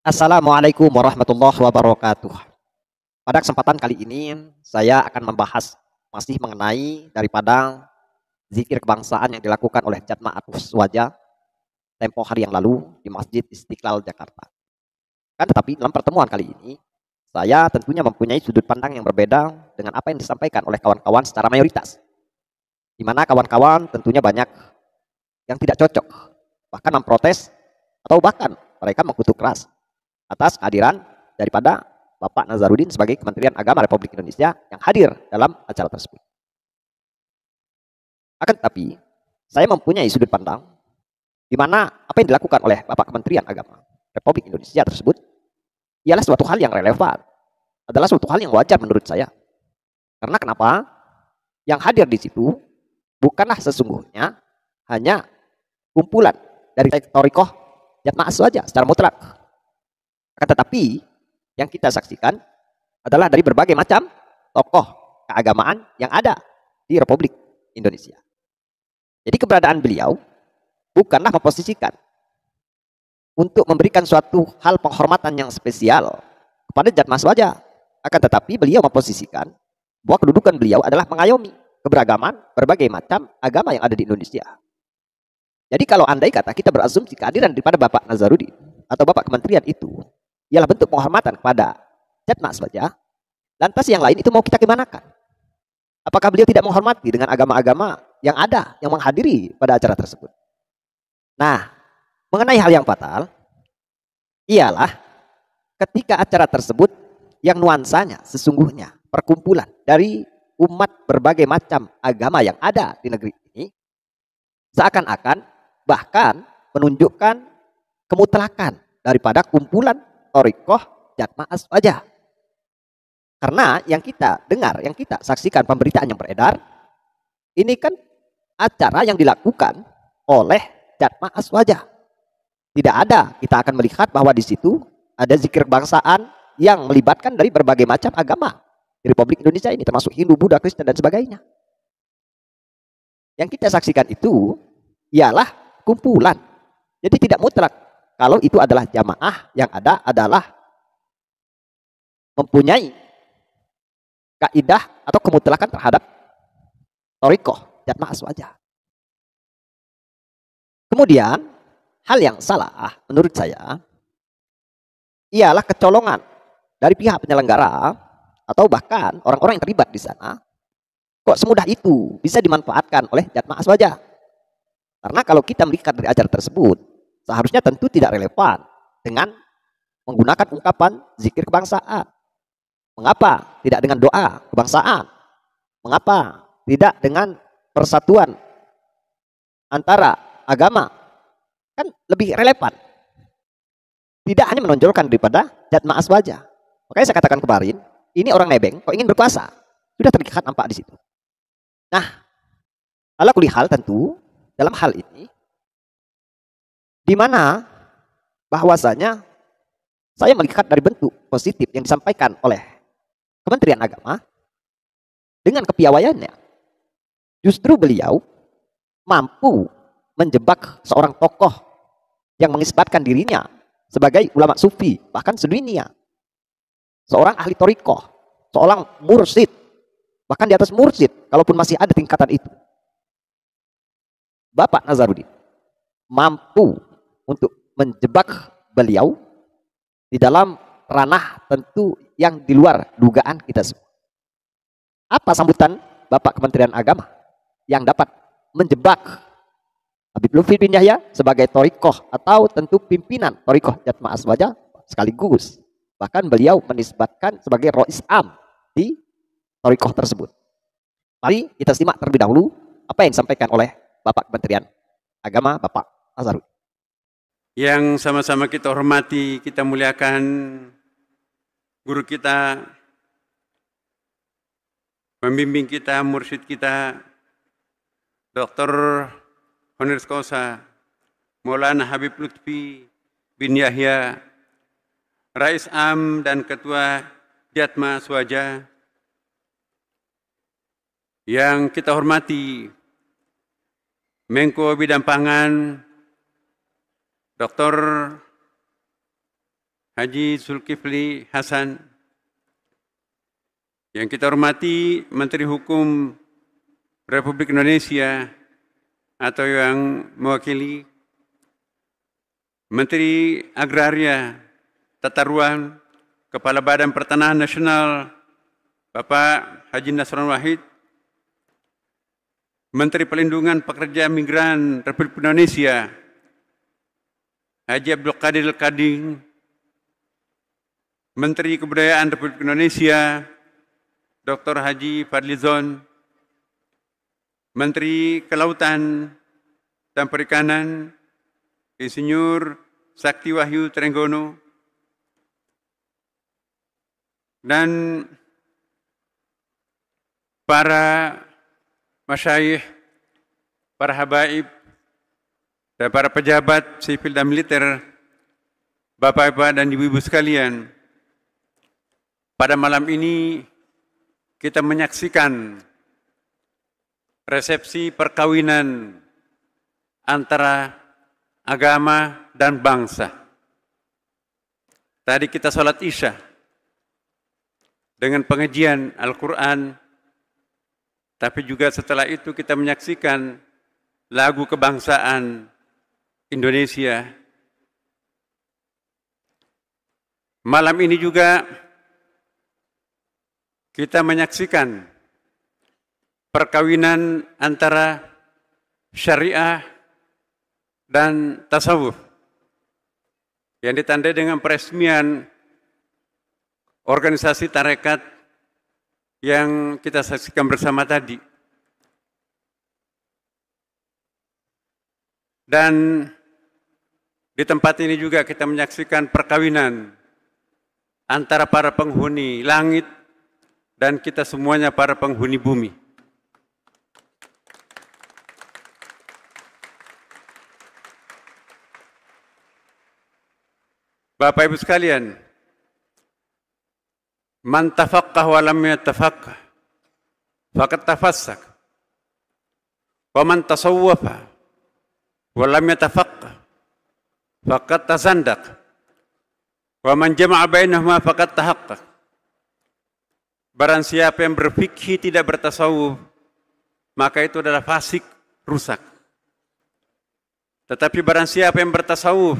Assalamualaikum warahmatullahi wabarakatuh. Pada kesempatan kali ini, saya akan membahas masih mengenai daripada zikir kebangsaan yang dilakukan oleh Jatma'atus Wajah tempo hari yang lalu di Masjid Istiqlal Jakarta. Tetapi dalam pertemuan kali ini, saya tentunya mempunyai sudut pandang yang berbeda dengan apa yang disampaikan oleh kawan-kawan secara mayoritas. Di mana kawan-kawan tentunya banyak yang tidak cocok, bahkan memprotes atau bahkan mereka mengutuk keras atas kehadiran daripada Bapak Nazarudin sebagai Kementerian Agama Republik Indonesia yang hadir dalam acara tersebut. Akan tetapi, saya mempunyai sudut pandang di mana apa yang dilakukan oleh Bapak Kementerian Agama Republik Indonesia tersebut ialah suatu hal yang relevan, adalah suatu hal yang wajar menurut saya. Karena kenapa? Yang hadir di situ bukanlah sesungguhnya hanya kumpulan dari Thorikoh Jatma'ah saja secara mutlak. Akan tetapi yang kita saksikan adalah dari berbagai macam tokoh keagamaan yang ada di Republik Indonesia. Jadi keberadaan beliau bukanlah memposisikan untuk memberikan suatu hal penghormatan yang spesial kepada Jatma'ah saja. Akan tetapi beliau memposisikan bahwa kedudukan beliau adalah mengayomi keberagaman berbagai macam agama yang ada di Indonesia. Jadi kalau andai kata kita berasumsi kehadiran daripada Bapak Nazarudin atau Bapak Kementerian itu ialah bentuk penghormatan kepada Jatma'ah saja, lantas yang lain itu mau kita gimanakan? Apakah beliau tidak menghormati dengan agama-agama yang ada, yang menghadiri pada acara tersebut? Nah, mengenai hal yang fatal, ialah ketika acara tersebut yang nuansanya sesungguhnya perkumpulan dari umat berbagai macam agama yang ada di negeri ini, seakan-akan bahkan menunjukkan kemutlakan daripada kumpulan Thorikoh Jatma'ah saja. Karena yang kita dengar, yang kita saksikan pemberitaan yang beredar, ini kan acara yang dilakukan oleh Jatma'ah saja. Tidak ada, kita akan melihat bahwa di situ ada zikir kebangsaan yang melibatkan dari berbagai macam agama di Republik Indonesia ini, termasuk Hindu, Buddha, Kristen, dan sebagainya. Yang kita saksikan itu ialah kumpulan. Jadi tidak mutlak kalau itu adalah jamaah yang ada adalah mempunyai kaidah atau kemutlakan terhadap Thorikoh Jatma'ah saja. Kemudian hal yang salah menurut saya ialah kecolongan dari pihak penyelenggara atau bahkan orang-orang yang terlibat di sana. Kok semudah itu bisa dimanfaatkan oleh Jatma'ah saja? Karena kalau kita melihat dari acara tersebut, seharusnya tentu tidak relevan dengan menggunakan ungkapan zikir kebangsaan. Mengapa tidak dengan doa kebangsaan? Mengapa tidak dengan persatuan antara agama? Kan lebih relevan. Tidak hanya menonjolkan daripada Jatma'ah saja. Makanya saya katakan kemarin, ini orang nebeng kok ingin berkuasa. Sudah terlihat nampak di situ. Nah, ala kulihal tentu dalam hal ini di mana bahwasanya saya melihat dari bentuk positif yang disampaikan oleh Kementerian Agama dengan kepiawaiannya. Justru beliau mampu menjebak seorang tokoh yang mengisbatkan dirinya sebagai ulama sufi, bahkan sedunia. Seorang ahli thorikoh, seorang mursyid, bahkan di atas mursyid, kalaupun masih ada tingkatan itu. Bapak Nazarudin mampu untuk menjebak beliau di dalam ranah tentu yang di luar dugaan kita semua. Apa sambutan Bapak Kementerian Agama yang dapat menjebak Habib Lutfi bin Yahya sebagai thorikoh atau tentu pimpinan thorikoh Jatma'ah saja sekaligus bahkan beliau menisbatkan sebagai Rois Am di thorikoh tersebut. Mari kita simak terlebih dahulu apa yang disampaikan oleh Bapak Kementerian Agama, Bapak Nazarudin. Yang sama-sama kita hormati, kita muliakan guru kita, pembimbing kita, mursyid kita, Dr. Honoris Causa Maulana Habib Lutfi bin Yahya, Rais Am dan Ketua Jatma'ah Saja. Yang kita hormati Menko Bidang Pangan Dr. Haji Zulkifli Hasan, yang kita hormati Menteri Hukum Republik Indonesia atau yang mewakili Menteri Agraria, Tata Ruang, Kepala Badan Pertanahan Nasional, Bapak Haji Nasron Wahid, Menteri Pelindungan Pekerja Migran Republik Indonesia, Haji Abdul Qadir Al-Kading, Menteri Kebudayaan Republik Indonesia, Dr. Haji Fadlizon, Menteri Kelautan dan Perikanan, Insinyur Sakti Wahyu Trenggono, dan para masyayikh, para habaib, dan para pejabat sipil dan militer, Bapak-Bapak dan Ibu-Ibu sekalian, pada malam ini kita menyaksikan resepsi perkawinan antara agama dan bangsa. Tadi kita sholat Isya dengan pengajian Al-Quran, tapi juga setelah itu kita menyaksikan lagu kebangsaan Indonesia. Malam ini juga kita menyaksikan perkawinan antara syariah dan tasawuf yang ditandai dengan peresmian organisasi tarekat yang kita saksikan bersama tadi. Dan di tempat ini juga kita menyaksikan perkawinan antara para penghuni langit dan kita semuanya para penghuni bumi. Bapak Ibu sekalian, man tafaqqah wa lam yatafaqqah faqad tafassak. Wa man tasawwafa wa lam yatafaqqah faqad tazandaq. Wa man jama'a bainahuma faqad tahaqqaq. Barang siapa yang berfikih tidak bertasawuf, maka itu adalah fasik, rusak. Tetapi barang siapa yang bertasawuf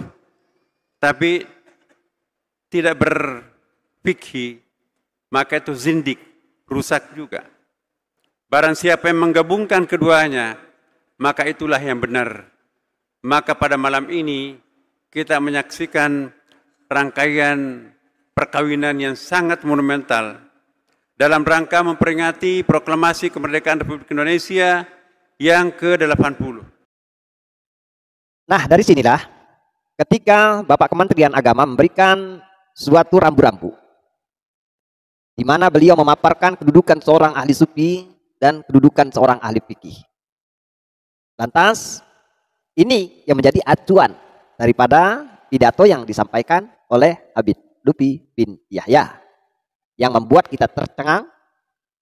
tapi tidak berfikih, maka itu zindik, rusak juga. Barang siapa yang menggabungkan keduanya, maka itulah yang benar. Maka pada malam ini kita menyaksikan rangkaian perkawinan yang sangat monumental dalam rangka memperingati proklamasi kemerdekaan Republik Indonesia yang ke-80. Nah, dari sinilah ketika Bapak Kementerian Agama memberikan suatu rambu-rambu di mana beliau memaparkan kedudukan seorang ahli sufi dan kedudukan seorang ahli fikih. Lantas, ini yang menjadi acuan daripada pidato yang disampaikan oleh Habib Lutfi bin Yahya, yang membuat kita tercengang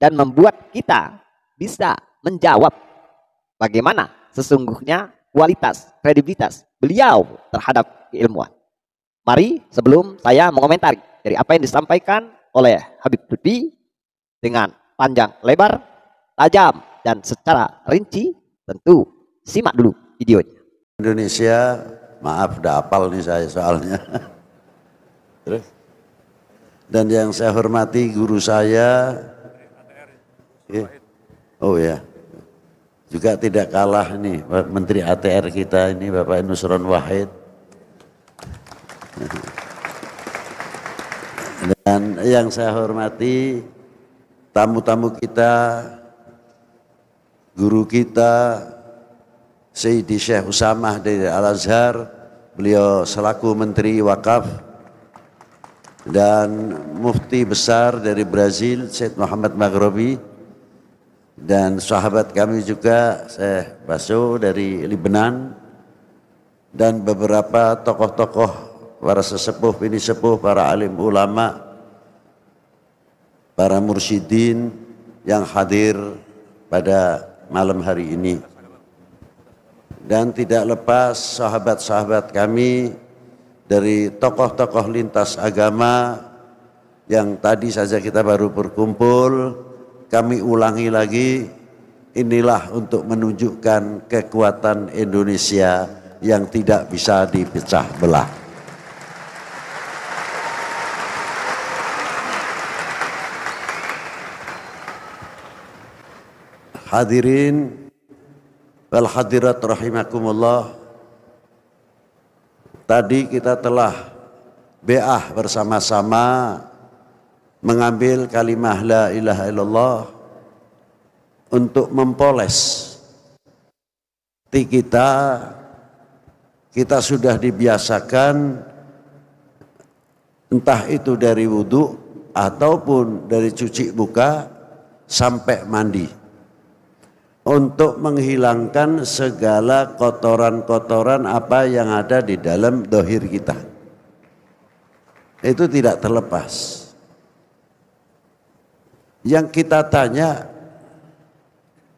dan membuat kita bisa menjawab bagaimana sesungguhnya kualitas, kredibilitas beliau terhadap keilmuan. Mari sebelum saya mengomentari dari apa yang disampaikan oleh Habib Lutfi dengan panjang lebar, tajam, dan secara rinci, tentu simak dulu videonya. Indonesia, maaf udah hafal nih saya soalnya. Terus? Dan yang saya hormati guru saya, oh ya, juga tidak kalah nih Menteri ATR kita ini Bapak Nusron Wahid. Dan yang saya hormati tamu-tamu kita, guru kita Sayyidi Syekh Usamah dari Al-Azhar, beliau selaku Menteri Wakaf, dan Mufti besar dari Brazil Syed Muhammad Maghrabi, dan sahabat kami juga Syekh Baso dari Lebanon, dan beberapa tokoh-tokoh para sesepuh, bini sepuh, para alim ulama, para mursyidin yang hadir pada malam hari ini. Dan tidak lepas sahabat-sahabat kami dari tokoh-tokoh lintas agama yang tadi saja kita baru berkumpul, kami ulangi lagi, inilah untuk menunjukkan kekuatan Indonesia yang tidak bisa dipecah belah. Hadirin wal hadirat rahimakumullah, tadi kita telah be'ah bersama-sama mengambil kalimah la ilaha illallah untuk mempoles hati kita. Kita sudah dibiasakan entah itu dari wudhu ataupun dari cuci muka sampai mandi untuk menghilangkan segala kotoran-kotoran apa yang ada di dalam dohir kita. Itu tidak terlepas. Yang kita tanya,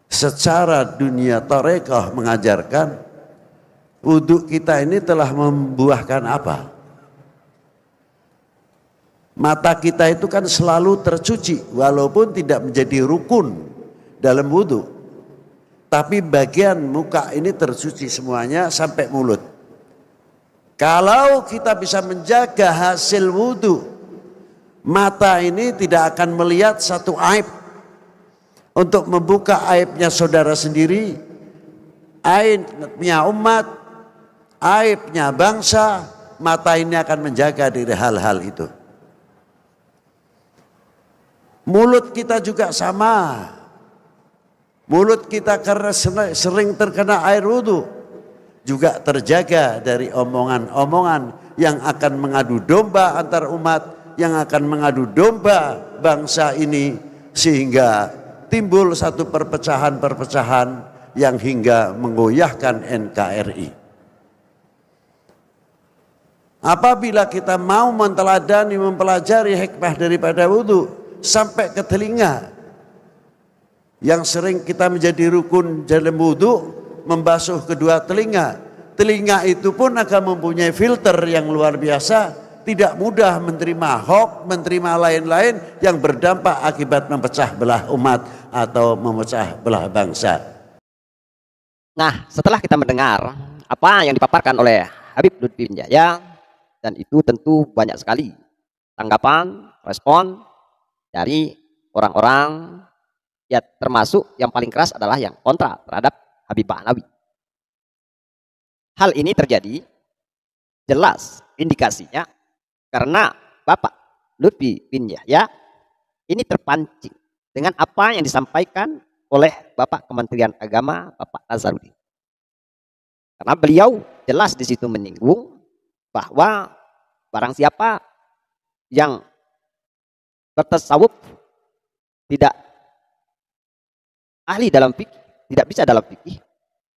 secara dunia tarekah mengajarkan, wudhu kita ini telah membuahkan apa? Mata kita itu kan selalu tercuci walaupun tidak menjadi rukun dalam wudhu. Tapi bagian muka ini tercuci semuanya sampai mulut. Kalau kita bisa menjaga hasil wudhu, mata ini tidak akan melihat satu aib. Untuk membuka aibnya saudara sendiri, aibnya umat, aibnya bangsa, mata ini akan menjaga dari hal-hal itu. Mulut kita juga sama. Mulut kita karena sering terkena air wudhu juga terjaga dari omongan-omongan yang akan mengadu domba antar umat, yang akan mengadu domba bangsa ini, sehingga timbul satu perpecahan-perpecahan yang hingga menggoyahkan NKRI. Apabila kita mau menteladani, mempelajari hikmah daripada wudhu sampai ke telinga, yang sering kita menjadi rukun dalam wudhu, membasuh kedua telinga. Telinga itu pun akan mempunyai filter yang luar biasa, tidak mudah menerima hoax, menerima lain-lain yang berdampak akibat memecah belah umat atau memecah belah bangsa. Nah, setelah kita mendengar apa yang dipaparkan oleh Habib Lutfi bin Yahya, dan itu tentu banyak sekali tanggapan, respon dari orang-orang, ya termasuk yang paling keras adalah yang kontra terhadap Habib Ba'alawi. Hal ini terjadi jelas indikasinya karena Bapak Lutfi bin Yahya ini terpancing dengan apa yang disampaikan oleh Bapak Kementerian Agama, Bapak Nazarudin. Karena beliau jelas di situ menyinggung bahwa barang siapa yang bertasawuf tidak ahli dalam fikih, tidak bisa dalam fikih,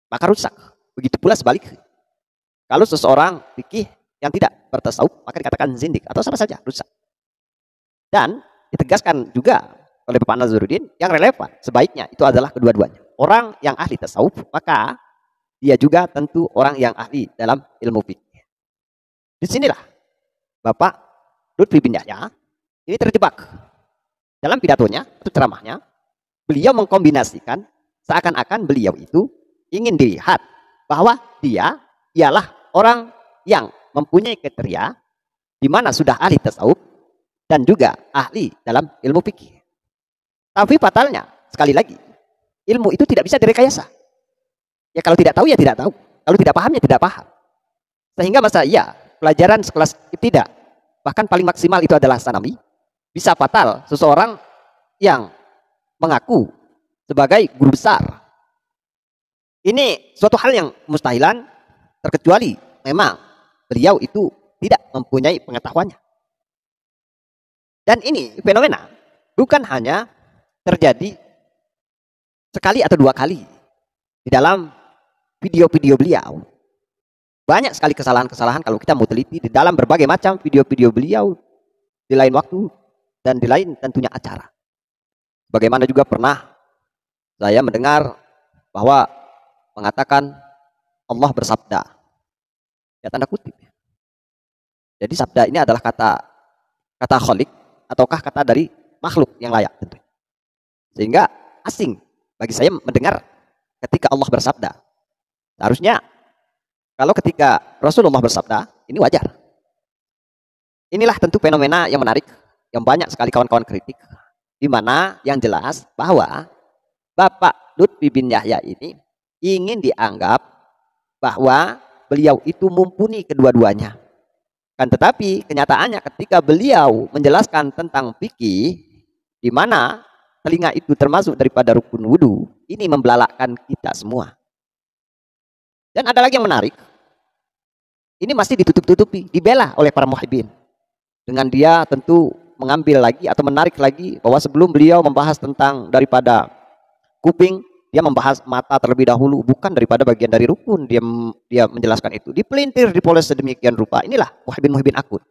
maka rusak. Begitu pula sebaliknya. Kalau seseorang fikih yang tidak bertasawuf, maka dikatakan zindik atau sama saja, rusak. Dan ditegaskan juga oleh Bapak Nazarudin, yang relevan sebaiknya itu adalah kedua-duanya. Orang yang ahli tasawuf, maka dia juga tentu orang yang ahli dalam ilmu fikih. Disinilah Bapak Lutfi bin Yahya ini terjebak dalam pidatonya atau ceramahnya. Beliau mengkombinasikan seakan-akan beliau itu ingin dilihat bahwa dia ialah orang yang mempunyai kriteria di mana sudah ahli tasawuf dan juga ahli dalam ilmu fikih. Tapi fatalnya, sekali lagi, ilmu itu tidak bisa direkayasa. Ya kalau tidak tahu ya tidak tahu, kalau tidak paham ya tidak paham. Sehingga masa iya pelajaran sekelas ibtidah, bahkan paling maksimal itu adalah sanami, bisa fatal seseorang yang mengaku sebagai guru besar. Ini suatu hal yang mustahilan, terkecuali memang beliau itu tidak mempunyai pengetahuannya. Dan ini fenomena bukan hanya terjadi sekali atau dua kali di dalam video-video beliau. Banyak sekali kesalahan-kesalahan kalau kita mau teliti di dalam berbagai macam video-video beliau di lain waktu dan di lain tentunya acara. Bagaimana juga pernah saya mendengar bahwa mengatakan Allah bersabda, ya tanda kutip. Jadi sabda ini adalah kata kholik ataukah kata dari makhluk yang layak tentu. Sehingga asing bagi saya mendengar ketika Allah bersabda. Harusnya kalau ketika Rasulullah bersabda, ini wajar. Inilah tentu fenomena yang menarik, yang banyak sekali kawan-kawan kritik, di mana yang jelas bahwa Bapak Lutfi bin Yahya ini ingin dianggap bahwa beliau itu mumpuni kedua-duanya. Kan tetapi kenyataannya ketika beliau menjelaskan tentang fikih, di mana telinga itu termasuk daripada rukun wudu, ini membelalakkan kita semua. Dan ada lagi yang menarik, ini masih ditutup-tutupi, dibela oleh para muhibbin. Dengan dia tentu mengambil lagi atau menarik lagi bahwa sebelum beliau membahas tentang daripada kuping, dia membahas mata terlebih dahulu, bukan daripada bagian dari rukun. Dia menjelaskan itu, dipelintir, dipoles sedemikian rupa. Inilah muhibbin akut.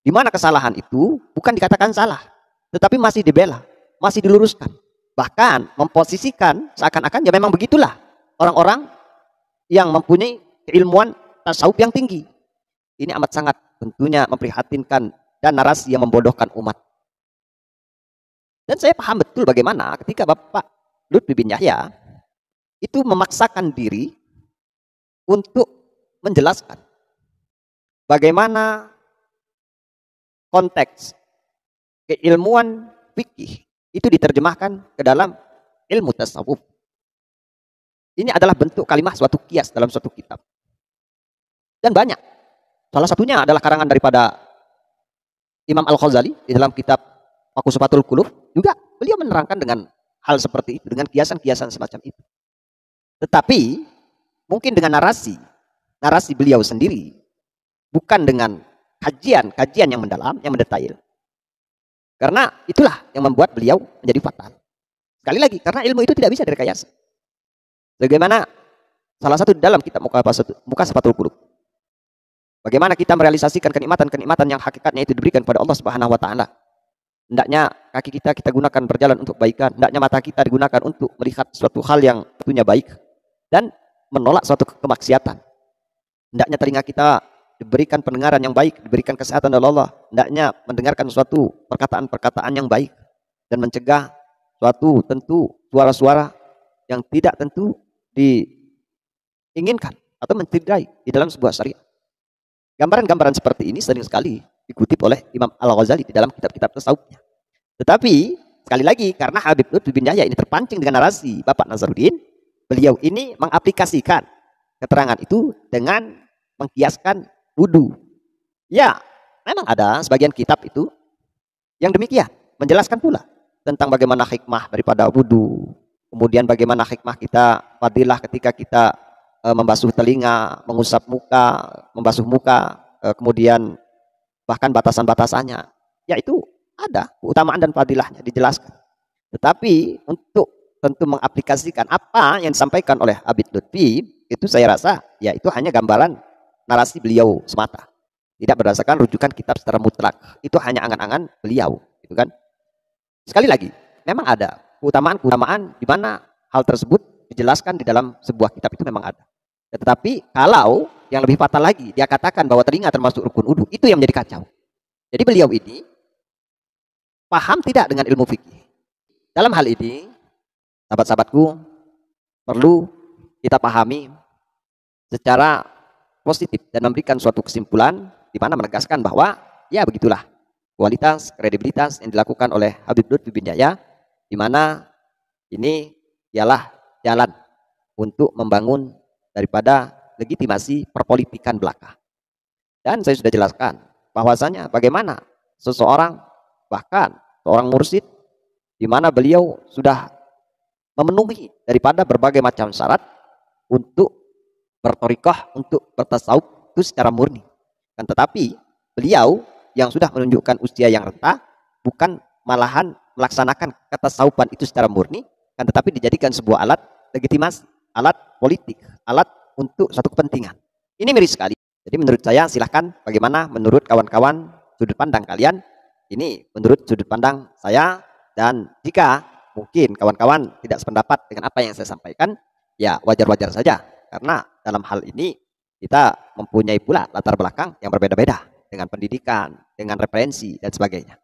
Di mana kesalahan itu bukan dikatakan salah, tetapi masih dibela, masih diluruskan. Bahkan memposisikan seakan-akan ya memang begitulah orang-orang yang mempunyai keilmuan tasawuf yang tinggi. Ini amat sangat tentunya memprihatinkan dan narasi yang membodohkan umat. Dan saya paham betul bagaimana ketika Bapak Lutfi bin Yahya itu memaksakan diri untuk menjelaskan bagaimana konteks keilmuan fikih itu diterjemahkan ke dalam ilmu tasawuf. Ini adalah bentuk kalimah suatu kias dalam suatu kitab. Dan banyak. Salah satunya adalah karangan daripada Imam Al-Ghazali di dalam kitab Maqsufatul Qulub, juga beliau menerangkan dengan hal seperti itu, dengan kiasan-kiasan semacam itu. Tetapi mungkin dengan narasi beliau sendiri, bukan dengan kajian yang mendalam, yang mendetail. Karena itulah yang membuat beliau menjadi fatal. Sekali lagi, karena ilmu itu tidak bisa direkayasa. Bagaimana salah satu dalam kitab Maqsufatul Qulub, bagaimana kita merealisasikan kenikmatan-kenikmatan yang hakikatnya itu diberikan pada Allah Subhanahu wa taala. Hendaknya kaki kita gunakan berjalan untuk kebaikan, hendaknya mata kita digunakan untuk melihat suatu hal yang tentunya baik dan menolak suatu kemaksiatan. Hendaknya telinga kita diberikan pendengaran yang baik, diberikan kesehatan oleh Allah, hendaknya mendengarkan suatu perkataan-perkataan yang baik dan mencegah suatu tentu suara-suara yang tidak tentu diinginkan atau mencederai di dalam sebuah syariat. Gambaran-gambaran seperti ini sering sekali dikutip oleh Imam Al-Ghazali di dalam kitab-kitab tasawufnya. Tetapi sekali lagi karena Habib Lutfi bin Yahya ini terpancing dengan narasi Bapak Nazaruddin, beliau ini mengaplikasikan keterangan itu dengan mengkiaskan wudu. Ya, memang ada sebagian kitab itu yang demikian, menjelaskan pula tentang bagaimana hikmah daripada wudu. Kemudian bagaimana hikmah kita, fadilah ketika kita membasuh telinga, mengusap muka, membasuh muka, kemudian bahkan batasan-batasannya. Ya itu ada keutamaan dan fadilahnya dijelaskan. Tetapi untuk tentu mengaplikasikan apa yang disampaikan oleh Habib Lutfi, itu saya rasa ya itu hanya gambaran narasi beliau semata. Tidak berdasarkan rujukan kitab secara mutlak. Itu hanya angan-angan beliau, gitu kan. Sekali lagi, memang ada keutamaan-keutamaan di mana hal tersebut dijelaskan di dalam sebuah kitab itu memang ada. Tetapi kalau yang lebih fatal lagi, dia katakan bahwa telinga termasuk rukun wudu, itu yang menjadi kacau. Jadi beliau ini paham tidak dengan ilmu fikih. Dalam hal ini, sahabat-sahabatku, perlu kita pahami secara positif dan memberikan suatu kesimpulan di mana menegaskan bahwa ya begitulah kualitas, kredibilitas yang dilakukan oleh Habib Lutfi bin Yahya, di mana ini ialah jalan untuk membangun daripada legitimasi perpolitikan belaka. Dan saya sudah jelaskan bahwasanya bagaimana seseorang, bahkan seorang mursyid, di mana beliau sudah memenuhi daripada berbagai macam syarat untuk bertorikoh, untuk bertasawuf itu secara murni. Kan tetapi beliau yang sudah menunjukkan usia yang renta, bukan malahan melaksanakan ketasawufan itu secara murni, kan tetapi dijadikan sebuah alat legitimasi, alat politik, alat untuk satu kepentingan. Ini miris sekali. Jadi menurut saya silahkan bagaimana menurut kawan-kawan sudut pandang kalian. Ini menurut sudut pandang saya, dan jika mungkin kawan-kawan tidak sependapat dengan apa yang saya sampaikan, ya wajar-wajar saja. Karena dalam hal ini kita mempunyai pula latar belakang yang berbeda-beda. dengan pendidikan, dengan referensi, dan sebagainya.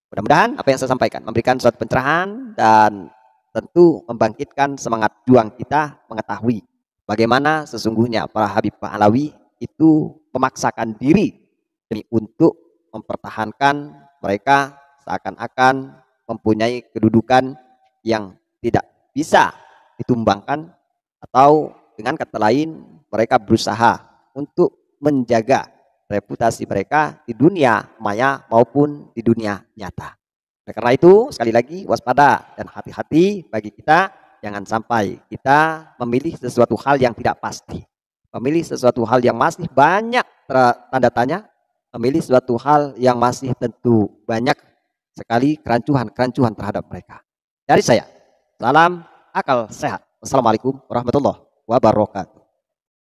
Mudah-mudahan apa yang saya sampaikan memberikan suatu pencerahan dan tentu membangkitkan semangat juang kita mengetahui bagaimana sesungguhnya para Habib Pahlawi itu memaksakan diri demi untuk mempertahankan mereka seakan-akan mempunyai kedudukan yang tidak bisa ditumbangkan, atau dengan kata lain mereka berusaha untuk menjaga reputasi mereka di dunia maya maupun di dunia nyata. Oleh karena itu sekali lagi waspada dan hati-hati bagi kita, jangan sampai kita memilih sesuatu hal yang tidak pasti, memilih sesuatu hal yang masih banyak tanda tanya, memilih suatu hal yang masih tentu banyak sekali kerancuan-kerancuan terhadap mereka. Dari saya, salam akal sehat. Wassalamualaikum warahmatullahi wabarakatuh.